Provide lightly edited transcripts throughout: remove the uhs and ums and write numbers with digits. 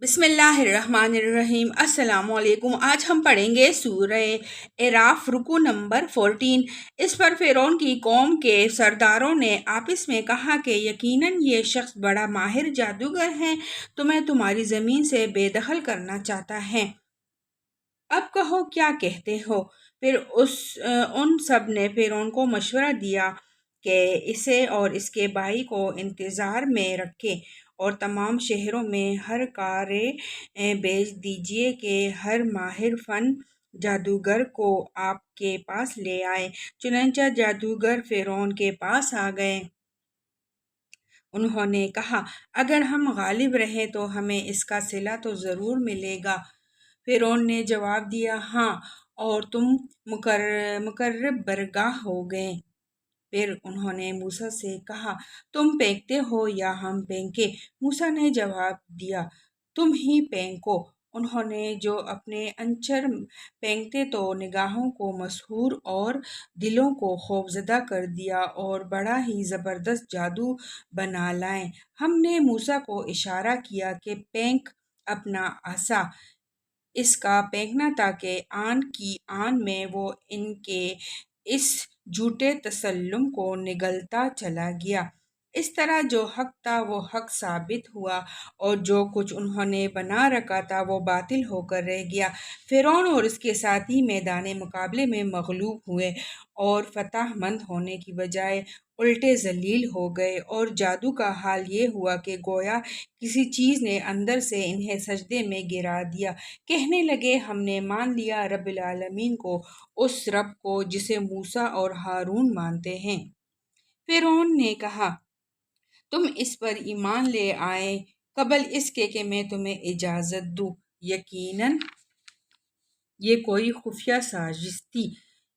بسم اللہ الرحمن الرحیم۔ السلام علیکم۔ آج ہم پڑھیں گے سورہ اعراف رکوع نمبر 14۔ اس پر فرعون کی قوم کے سرداروں نے آپس میں کہا کہ یقیناً یہ شخص بڑا ماہر جادوگر ہے، تمہیں تمہاری زمین سے بے دخل کرنا چاہتا ہے۔ اب کہو کیا کہتے ہو۔ پھر ان سب نے فرعون کو مشورہ دیا کہ اسے اور اس کے بھائی کو انتظار میں رکھے اور تمام شہروں میں ہر کارے بھیج دیجیے کہ ہر ماہر فن جادوگر کو آپ کے پاس لے آئے۔ چنانچہ جادوگر فرعون کے پاس آ گئے۔ انہوں نے کہا اگر ہم غالب رہے تو ہمیں اس کا صلہ تو ضرور ملے گا۔ فرعون نے جواب دیا ہاں، اور تم مقرب برگاہ ہو گئے۔ پھر انہوں نے موسیٰ سے کہا تم پھینکتے ہو یا ہم پھینکیں؟ موسیٰ نے جواب دیا تم ہی پھینکو۔ انہوں نے جو اپنے عنصر پھینکتے تو نگاہوں کو مسحور اور دلوں کو خوفزدہ کر دیا اور بڑا ہی زبردست جادو بنا لائے۔ ہم نے موسیٰ کو اشارہ کیا کہ پھینک اپنا عصا۔ اس کا پھینکنا تھا کہ آن کی آن میں وہ ان کے اس جھوٹے تسلم کو نگلتا چلا گیا۔ اس طرح جو حق تھا وہ حق ثابت ہوا اور جو کچھ انہوں نے بنا رکھا تھا وہ باطل ہو کر رہ گیا۔ فرعون اور اس کے ساتھی میدان مقابلے میں مغلوب ہوئے اور فتح مند ہونے کی بجائے الٹے ذلیل ہو گئے، اور جادو کا حال یہ ہوا کہ گویا کسی چیز نے اندر سے انہیں سجدے میں گرا دیا۔ کہنے لگے ہم نے مان لیا رب العالمین کو، اس رب کو جسے موسیٰ اور ہارون مانتے ہیں۔ فرعون نے کہا تم اس پر ایمان لے آئے قبل اس کے کہ میں تمہیں اجازت دوں۔ یقیناً یہ کوئی خفیہ سازش تھی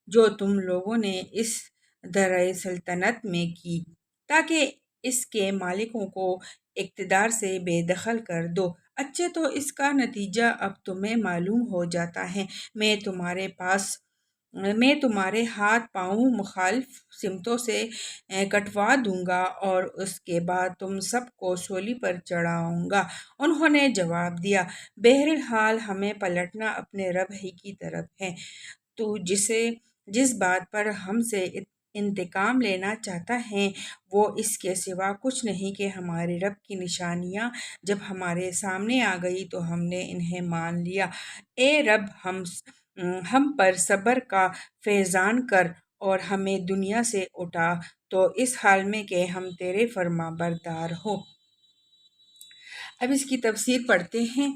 جو تم لوگوں نے اس درۂ سلطنت میں کی تاکہ اس کے مالکوں کو اقتدار سے بے دخل کر دو۔ اچھا تو اس کا نتیجہ اب تمہیں معلوم ہو جاتا ہے۔ میں تمہارے ہاتھ پاؤں مخالف سمتوں سے کٹوا دوں گا اور اس کے بعد تم سب کو سولی پر چڑھاؤں گا۔ انہوں نے جواب دیا بہرحال ہمیں پلٹنا اپنے رب ہی کی طرف ہے۔ تو جس بات پر ہم سے انتقام لینا چاہتا ہے وہ اس کے سوا کچھ نہیں کہ ہمارے رب کی نشانیاں جب ہمارے سامنے آ گئی تو ہم نے انہیں مان لیا۔ اے رب ہم پر صبر کا فیضان کر اور ہمیں دنیا سے اٹھا تو اس حال میں کہ ہم تیرے فرما بردار ہوں۔ اب اس کی تفسیر پڑھتے ہیں۔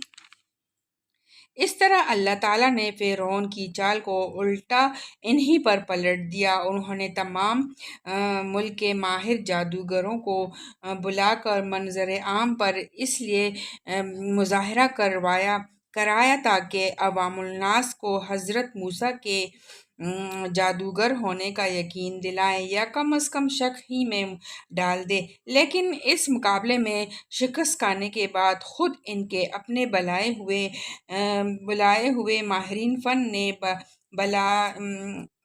اس طرح اللہ تعالیٰ نے فرعون کی چال کو الٹا انہی پر پلٹ دیا۔ انہوں نے تمام ملک کے ماہر جادوگروں کو بلا کر منظر عام پر اس لیے مظاہرہ کرایا تاکہ عوام الناس کو حضرت موسیٰ کے جادوگر ہونے کا یقین دلائیں یا کم از کم شک ہی میں ڈال دے۔ لیکن اس مقابلے میں شکست کھانے کے بعد خود ان کے اپنے بلائے ہوئے ماہرین فن نے بلا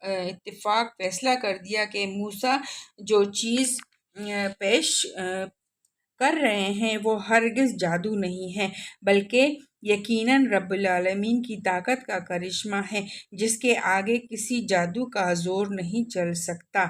اتفاق فیصلہ کر دیا کہ موسیٰ جو چیز پیش کر رہے ہیں وہ ہرگز جادو نہیں ہے بلکہ یقیناً رب العالمین کی طاقت کا کرشمہ ہے جس کے آگے کسی جادو کا زور نہیں چل سکتا۔